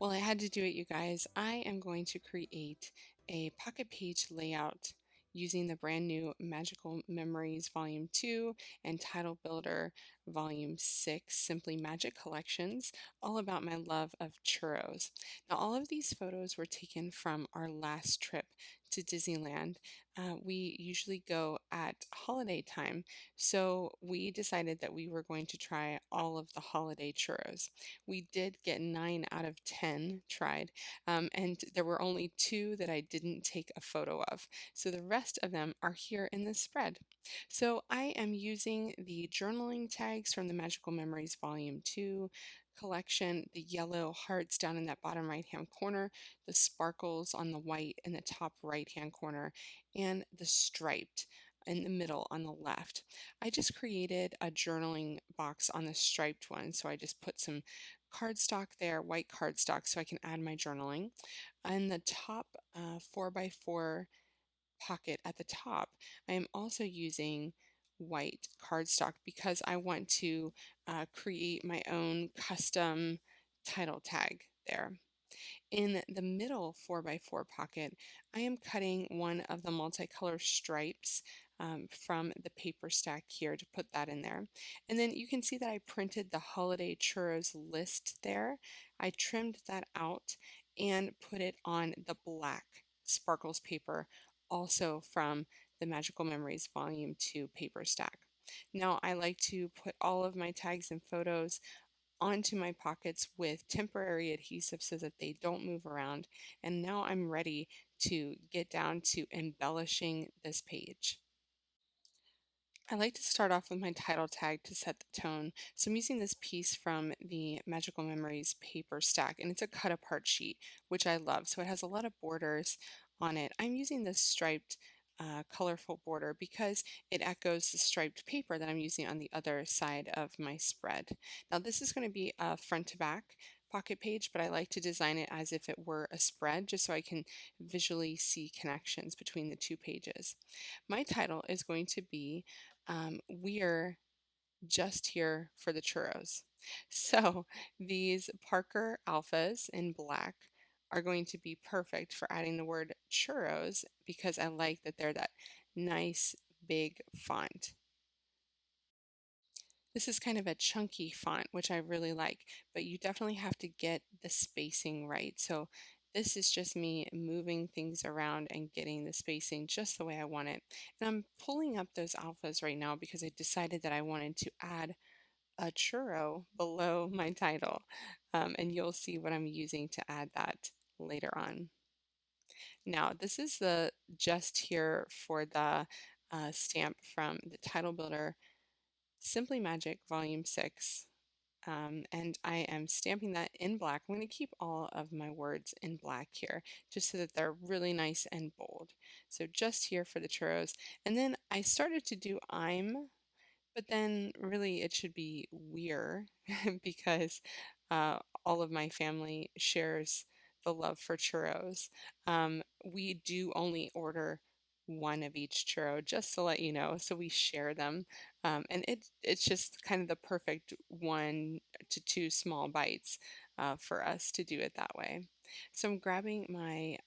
Well, I had to do it, you guys. I am going to create a pocket page layout using the brand new Magical Memories Volume 2 and Title Builder Volume 6 Simply Magic Collections, all about my love of churros. Now, all of these photos were taken from our last trip to Disneyland. We usually go at holiday time, so we decided that we were going to try all of the holiday churros. We did get 9 out of 10 tried, and there were only 2 that I didn't take a photo of. So the rest of them are here in the spread. So I am using the journaling tags from the Magical Memories Volume 2 collection, the yellow hearts down in that bottom right hand corner, the sparkles on the white in the top right hand corner, and the striped in the middle on the left. I just created a journaling box on the striped one, so I just put some cardstock there, white cardstock, so I can add my journaling. And the top 4x4 pocket at the top, I am also using white cardstock because I want to create my own custom title tag there. In the middle 4x4 pocket, I am cutting one of the multicolor stripes from the paper stack here to put that in there. And then you can see that I printed the holiday churros list there. I trimmed that out and put it on the black sparkles paper, also from the Magical Memories Volume 2 paper stack. Now I like to put all of my tags and photos onto my pockets with temporary adhesive so that they don't move around. And now I'm ready to get down to embellishing this page. I like to start off with my title tag to set the tone. So I'm using this piece from the Magical Memories paper stack, and it's a cut apart sheet, which I love. So it has a lot of borders on it. I'm using this striped colorful border because it echoes the striped paper that I'm using on the other side of my spread. Now this is going to be a front to back pocket page, but I like to design it as if it were a spread just so I can visually see connections between the two pages. My title is going to be We're Just Here for the Churros. So these Parker Alphas in black are going to be perfect for adding the word churros because I like that they're that nice big font. This is kind of a chunky font, which I really like, but you definitely have to get the spacing right. So this is just me moving things around and getting the spacing just the way I want it. And I'm pulling up those alphas right now because I decided that I wanted to add a churro below my title. And you'll see what I'm using to add that later on. Now, this is the just here for the stamp from the Title Builder Simply Magic Volume 6. And I am stamping that in black. I'm going to keep all of my words in black here just so that they're really nice and bold. So just here for the churros. And then I started to do but then really it should be we're because all of my family shares the love for churros. We do only order one of each churro, just to let you know, so we share them. And it's just kind of the perfect 1 to 2 small bites for us to do it that way. So I'm grabbing my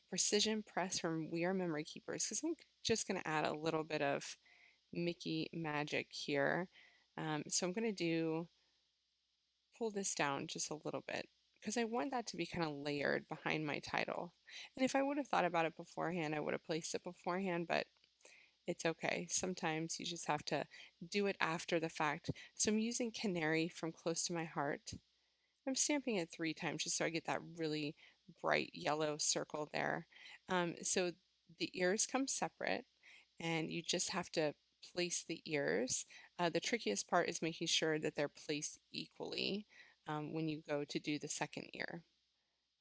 precision press from We Are Memory Keepers because I'm just going to add a little bit of Mickey magic here. So I'm going to pull this down just a little bit because I want that to be kind of layered behind my title. And if I would have thought about it beforehand, I would have placed it beforehand, but it's okay. Sometimes you just have to do it after the fact. So I'm using Canary from Close to My Heart. I'm stamping it 3 times just so I get that really bright yellow circle there. So the ears come separate and you just have to place the ears. The trickiest part is making sure that they're placed equally when you go to do the second ear.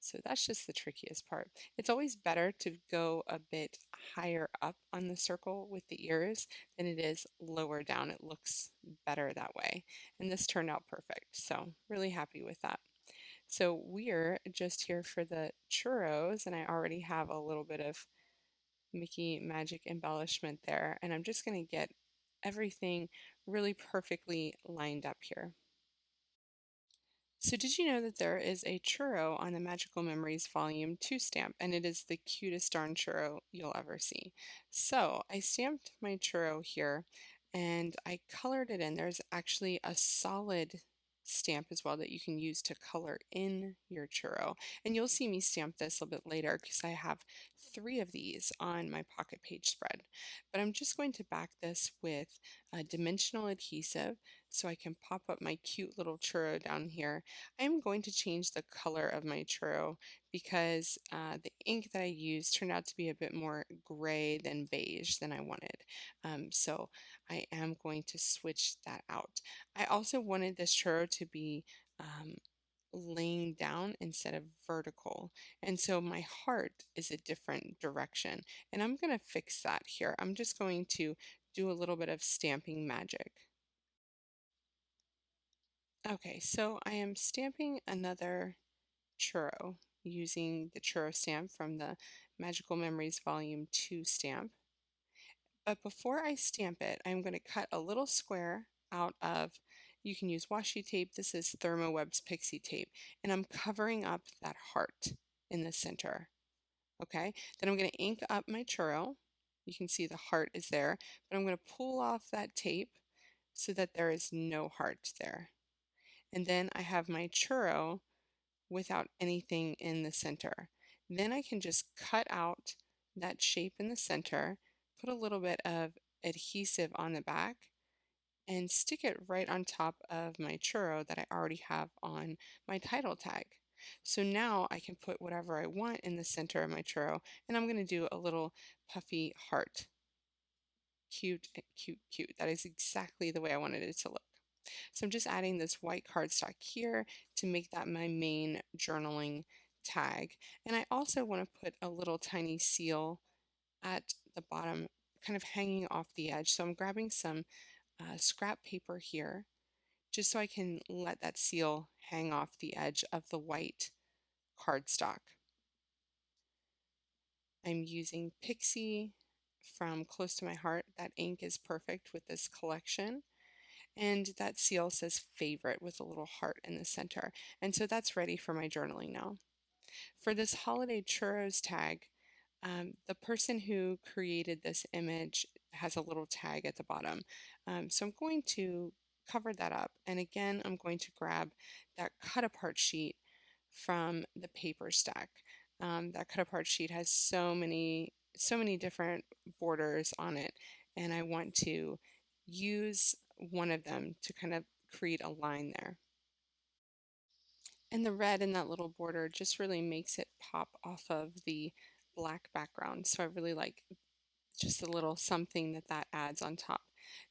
So that's just the trickiest part. It's always better to go a bit higher up on the circle with the ears than it is lower down. It looks better that way. And this turned out perfect. So really happy with that. So we're just here for the churros, and I already have a little bit of Mickey magic embellishment there. And I'm just going to get everything really perfectly lined up here. So did you know that there is a churro on the Magical Memories Volume 2 stamp, and it is the cutest darn churro you'll ever see. So I stamped my churro here, and I colored it in. There's actually a solid stamp as well that you can use to color in your churro. And you'll see me stamp this a little bit later because I have 3 of these on my pocket page spread. But I'm just going to back this with a dimensional adhesive so I can pop up my cute little churro down here. I'm going to change the color of my churro because the ink that I used turned out to be a bit more gray than beige than I wanted. So I am going to switch that out. I also wanted this churro to be laying down instead of vertical. And so my heart is a different direction. And I'm going to fix that here. I'm just going to do a little bit of stamping magic. Okay, so I am stamping another churro using the churro stamp from the Magical Memories Volume 2 stamp. But before I stamp it, I'm going to cut a little square out of, you can use washi tape, this is Thermoweb's Pixie tape, and I'm covering up that heart in the center. Okay, then I'm going to ink up my churro. You can see the heart is there, but I'm going to pull off that tape so that there is no heart there. And then I have my churro without anything in the center. Then I can just cut out that shape in the center, put a little bit of adhesive on the back, and stick it right on top of my churro that I already have on my title tag. So now I can put whatever I want in the center of my churro, and I'm going to do a little puffy heart. Cute, cute, cute. That is exactly the way I wanted it to look. So I'm just adding this white cardstock here to make that my main journaling tag. And I also want to put a little tiny seal at the bottom, kind of hanging off the edge. So I'm grabbing some scrap paper here, just so I can let that seal hang off the edge of the white cardstock. I'm using Pixie from Close to My Heart. That ink is perfect with this collection. And that seal says favorite with a little heart in the center. And so that's ready for my journaling now. For this holiday churros tag, the person who created this image has a little tag at the bottom. So I'm going to cover that up. And again, I'm going to grab that cut apart sheet from the paper stack. That cut apart sheet has so many different borders on it. And I want to use one of them to kind of create a line there. And the red in that little border just really makes it pop off of the black background. So I really like just a little something that that adds on top.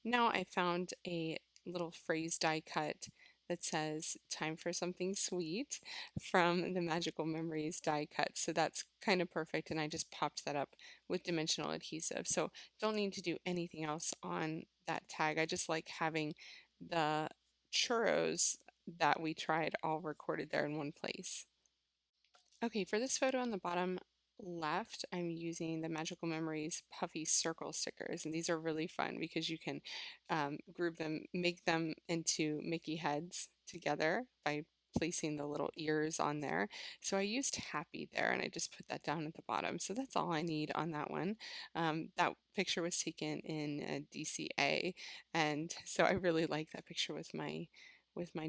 Now I found a little phrase die cut that says time for something sweet from the Magical Memories die cut. So that's kind of perfect, and I just popped that up with dimensional adhesive. So don't need to do anything else on that tag. I just like having the churros that we tried all recorded there in one place. Okay, for this photo on the bottom left, I'm using the Magical Memories Puffy Circle stickers, and these are really fun because you can group them, make them into Mickey heads together by placing the little ears on there. So I used Happy there, and I just put that down at the bottom. So that's all I need on that one. That picture was taken in DCA, and so I really like that picture with my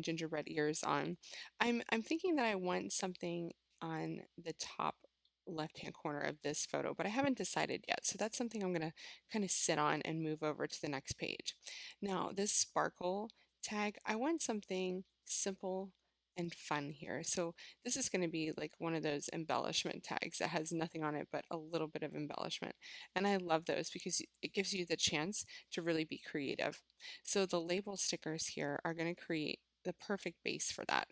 gingerbread ears on. I'm thinking that I want something on the top left-hand corner of this photo, but I haven't decided yet. So that's something I'm going to kind of sit on and move over to the next page. Now, this sparkle tag, I want something simple and fun here. So this is going to be like one of those embellishment tags that has nothing on it but a little bit of embellishment. And I love those because it gives you the chance to really be creative. So the label stickers here are going to create the perfect base for that.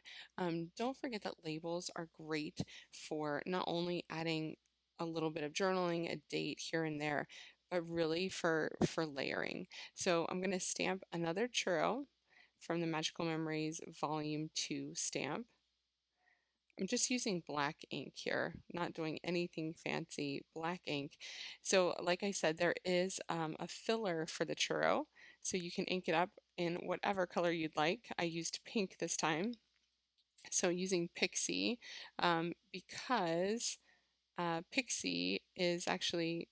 Don't forget that labels are great for not only adding a little bit of journaling, a date here and there, but really for layering. So I'm going to stamp another churro from the Magical Memories Volume 2 stamp. I'm just using black ink here, not doing anything fancy, black ink. So like I said, there is a filler for the churro, so you can ink it up in whatever color you'd like. I used pink this time. So using Pixie, because Pixie is actually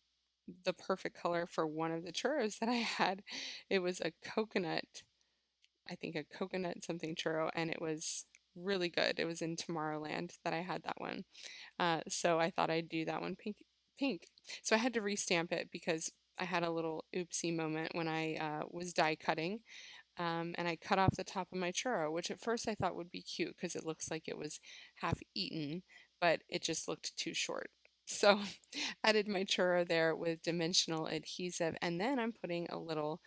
the perfect color for one of the churros that I had. It was a coconut, I think a coconut something churro, and it was really good. It was in Tomorrowland that I had that one. So I thought I'd do that one pink. So I had to restamp it because I had a little oopsie moment when I was die cutting, and I cut off the top of my churro, which at first I thought would be cute because it looks like it was half eaten, but it just looked too short. So I did my churro there with dimensional adhesive, and then I'm putting a little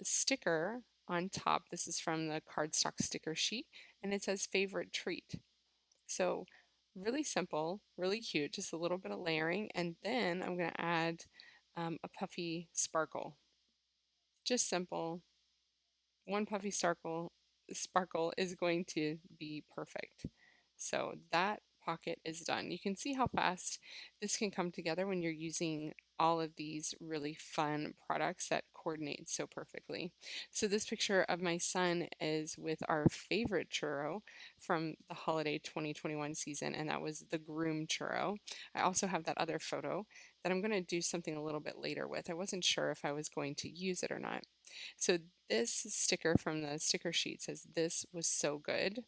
sticker on top. This is from the cardstock sticker sheet, and it says favorite treat. So really simple, really cute, just a little bit of layering, and then I'm going to add a puffy sparkle. Just simple, one puffy sparkle is going to be perfect. So that pocket is done. You can see how fast this can come together when you're using all of these really fun products that coordinate so perfectly. So this picture of my son is with our favorite churro from the holiday 2021 season, and that was the groom churro. I also have that other photo that I'm going to do something a little bit later with. I wasn't sure if I was going to use it or not. So this sticker from the sticker sheet says, "This was so good."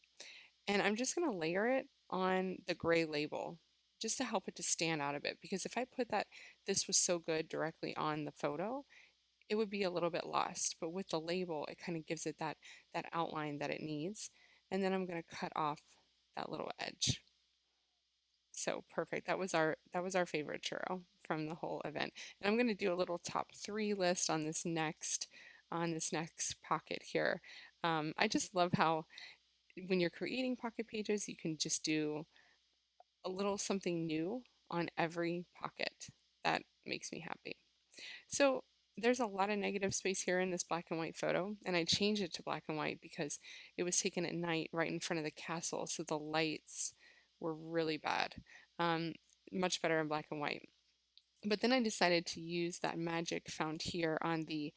And I'm just going to layer it on the gray label just to help it to stand out a bit. Because if I put that "this was so good" directly on the photo, it would be a little bit lost. But with the label, it kind of gives it that outline that it needs. And then I'm going to cut off that little edge. So perfect. That was our favorite churro from the whole event. And I'm going to do a little top three list on this next pocket here. I just love how when you're creating pocket pages, you can just do a little something new on every pocket. That makes me happy. So there's a lot of negative space here in this black and white photo, and I changed it to black and white because it was taken at night right in front of the castle, so the lights were really bad. Um, Much better in black and white. But then I decided to use that magic found here on the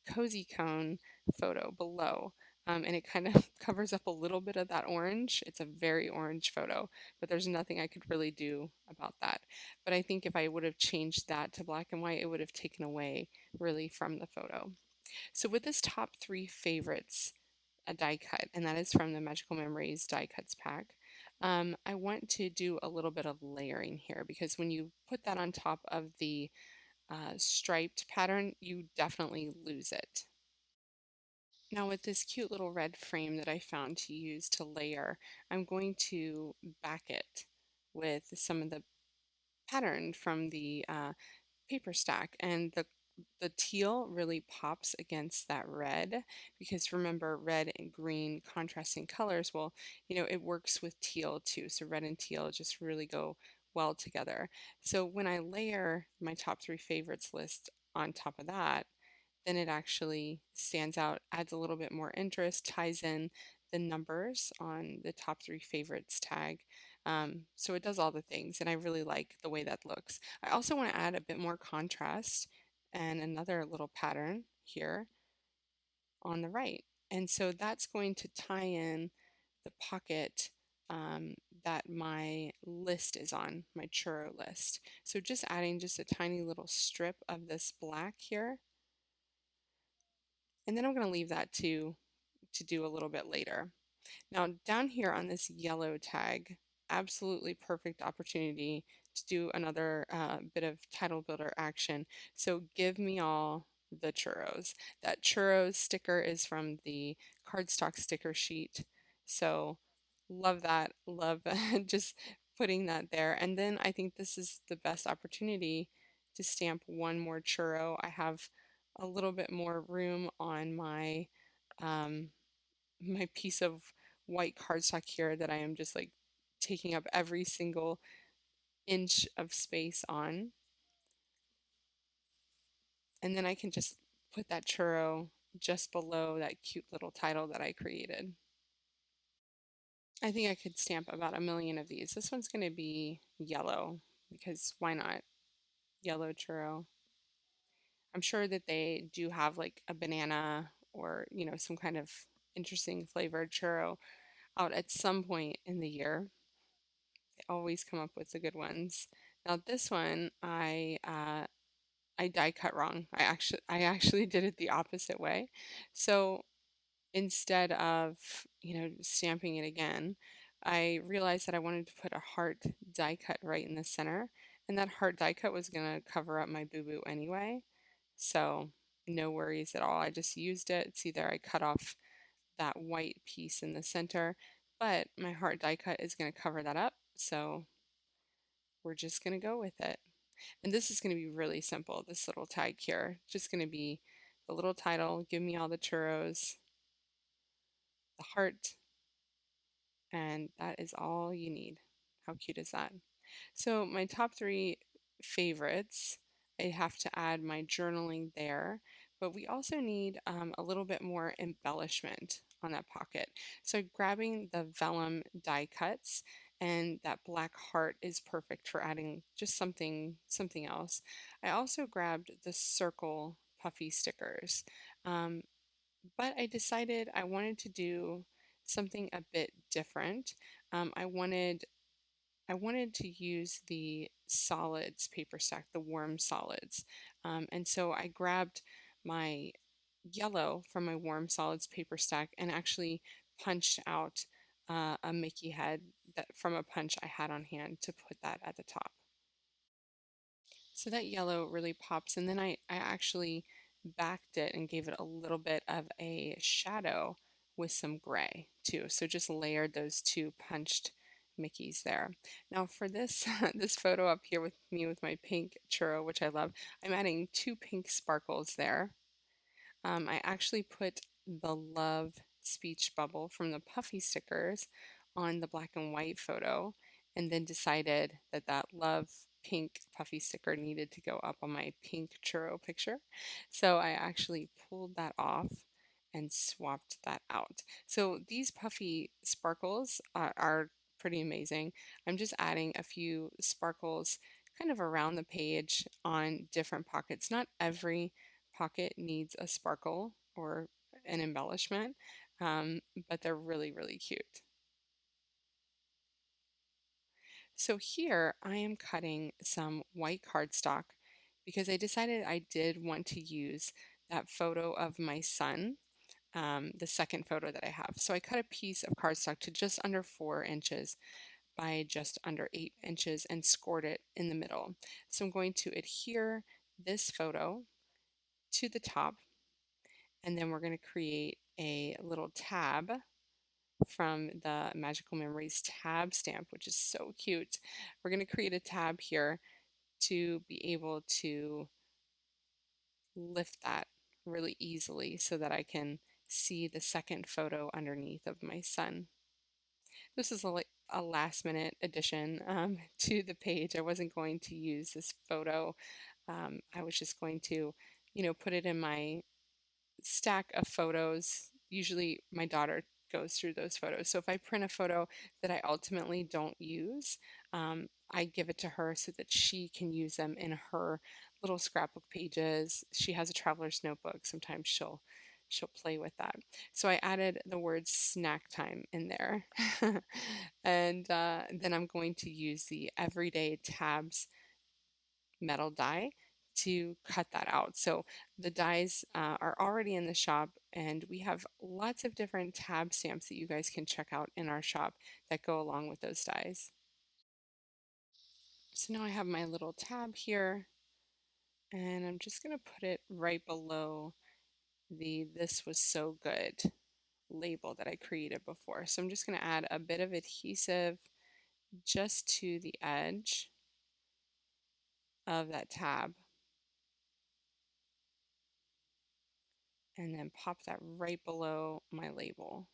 cozy cone photo below. And it kind of covers up a little bit of that orange. It's a very orange photo, but there's nothing I could really do about that. But I think if I would have changed that to black and white, it would have taken away really from the photo. So with this top three favorites, a die cut, and that is from the Magical Memories die cuts pack. I want to do a little bit of layering here because when you put that on top of the striped pattern, you definitely lose it. Now with this cute little red frame that I found to use to layer, I'm going to back it with some of the pattern from the paper stack, and the teal really pops against that red because remember, red and green contrasting colors, well, it works with teal too, so red and teal just really go well together. So when I layer my top three favorites list on top of that, then it actually stands out, adds a little bit more interest, ties in the numbers on the top three favorites tag. So it does all the things, and I really like the way that looks. I also want to add a bit more contrast and another little pattern here on the right. And so that's going to tie in the pocket that my list is on, my churro list. So just adding just a tiny little strip of this black here, and then I'm going to leave that to do a little bit later. Now down here on this yellow tag, absolutely perfect opportunity to do another bit of title builder action. So give me all the churros. That churros sticker is from the cardstock sticker sheet. So love that. Love just putting that there. And then I think this is the best opportunity to stamp one more churro. I have a little bit more room on um, my piece of white cardstock here that I am just like taking up every single inch of space on. And then I can just put that churro just below that cute little title that I created. I think I could stamp about a million of these. This one's going to be yellow because why not? Yellow churro. I'm sure that they do have like a banana or, some kind of interesting flavored churro. out at some point in the year. They always come up with the good ones. Now this one, I die cut wrong. I actually did it the opposite way. So instead of, stamping it again, I realized that I wanted to put a heart die cut right in the center, and that heart die cut was going to cover up my boo-boo anyway. So no worries at all. I just used it. See there, I cut off that white piece in the center, but my heart die cut is going to cover that up. So we're just going to go with it. And this is going to be really simple, this little tag here. Just going to be the little title, give me all the churros, the heart, and that is all you need. How cute is that? So my top three favorites, I have to add my journaling there, but we also need a little bit more embellishment on that pocket. So grabbing the vellum die cuts, and that black heart is perfect for adding just something else. I also grabbed the circle puffy stickers, um, but I decided I wanted to do something a bit different. I wanted to use the solids paper stack, the warm solids. And so I grabbed my yellow from my warm solids paper stack and actually punched out a Mickey head that from a punch I had on hand to put that at the top. So that yellow really pops, and then I actually backed it and gave it a little bit of a shadow with some gray too. So just layered those two punched Mickeys there. Now for this this photo up here with me with my pink churro, which I love, I'm adding two pink sparkles there. I actually put the love speech bubble from the puffy stickers on the black and white photo, and then decided that that love pink puffy sticker needed to go up on my pink churro picture. So I actually pulled that off and swapped that out. So these puffy sparkles are pretty amazing. I'm just adding a few sparkles kind of around the page on different pockets. Not every pocket needs a sparkle or an embellishment, but they're really, really cute. So here I am cutting some white cardstock because I decided I did want to use that photo of my son, the second photo that I have. So I cut a piece of cardstock to just under 4 inches by just under 8 inches and scored it in the middle. So I'm going to adhere this photo to the top, and then we're going to create a little tab from the Magical Memories tab stamp, which is so cute. We're going to create a tab here to be able to lift that really easily so that I can see the second photo underneath of my son. This is a last minute addition to the page. I wasn't going to use this photo. I was just going to, put it in my stack of photos. Usually my daughter goes through those photos. So if I print a photo that I ultimately don't use, I give it to her so that she can use them in her little scrapbook pages. She has a traveler's notebook. Sometimes she'll play with that. So I added the word snack time in there. And then I'm going to use the everyday tabs metal die to cut that out. So the dies are already in the shop, and we have lots of different tab stamps that you guys can check out in our shop that go along with those dies. So now I have my little tab here, and I'm just going to put it right below the "This was so good" label that I created before. So I'm just going to add a bit of adhesive just to the edge of that tab, and then pop that right below my label.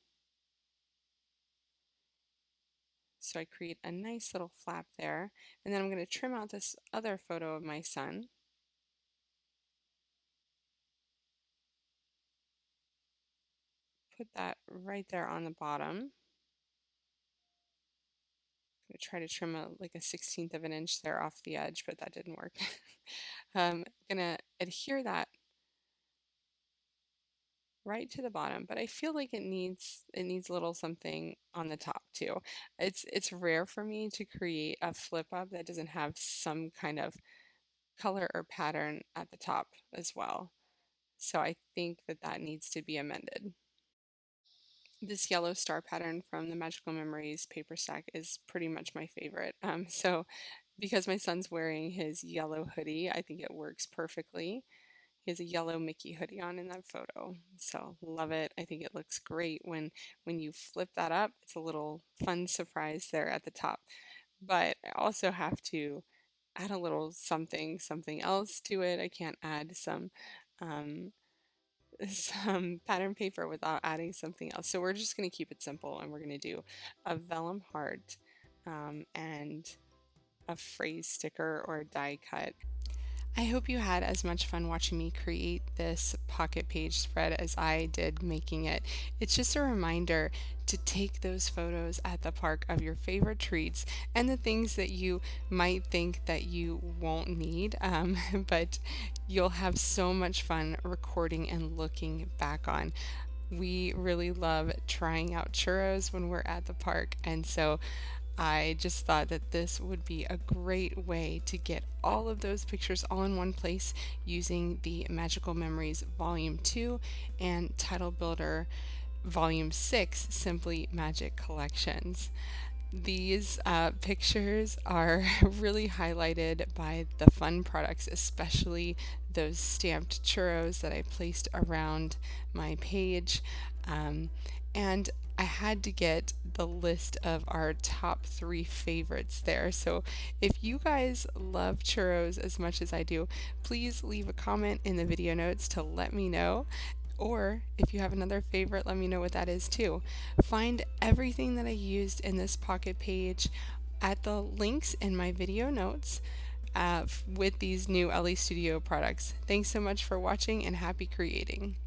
So I create a nice little flap there, and then I'm going to trim out this other photo of my son. Put that right there on the bottom. I'm going to try to trim like a 16th of an inch there off the edge, but that didn't work. I'm going to adhere that right to the bottom, but I feel like it needs a little something on the top too. It's rare for me to create a flip up that doesn't have some kind of color or pattern at the top as well. So I think that that needs to be amended. This yellow star pattern from the Magical Memories paper stack is pretty much my favorite. So because my son's wearing his yellow hoodie, I think it works perfectly. He has a yellow Mickey hoodie on in that photo. So love it. I think it looks great when you flip that up. It's a little fun surprise there at the top. But I also have to add a little something else to it. I can't add um, some pattern paper without adding something else. So we're just going to keep it simple and we're going to do a vellum heart and a phrase sticker or a die cut. I hope you had as much fun watching me create this pocket page spread as I did making it. It's just a reminder to take those photos at the park of your favorite treats and the things that you might think that you won't need, but you'll have so much fun recording and looking back on. We really love trying out churros when we're at the park, and so I just thought that this would be a great way to get all of those pictures all in one place using the Magical Memories Volume 2 and Title Builder Volume 6 Simply Magic Collections. These pictures are really highlighted by the fun products, especially those stamped churros that I placed around my page. And I had to get the list of our top 3 favorites there. So if you guys love churros as much as I do, please leave a comment in the video notes to let me know. Or if you have another favorite, let me know what that is too. Find everything that I used in this pocket page at the links in my video notes with these new LE Studio products. Thanks so much for watching and happy creating.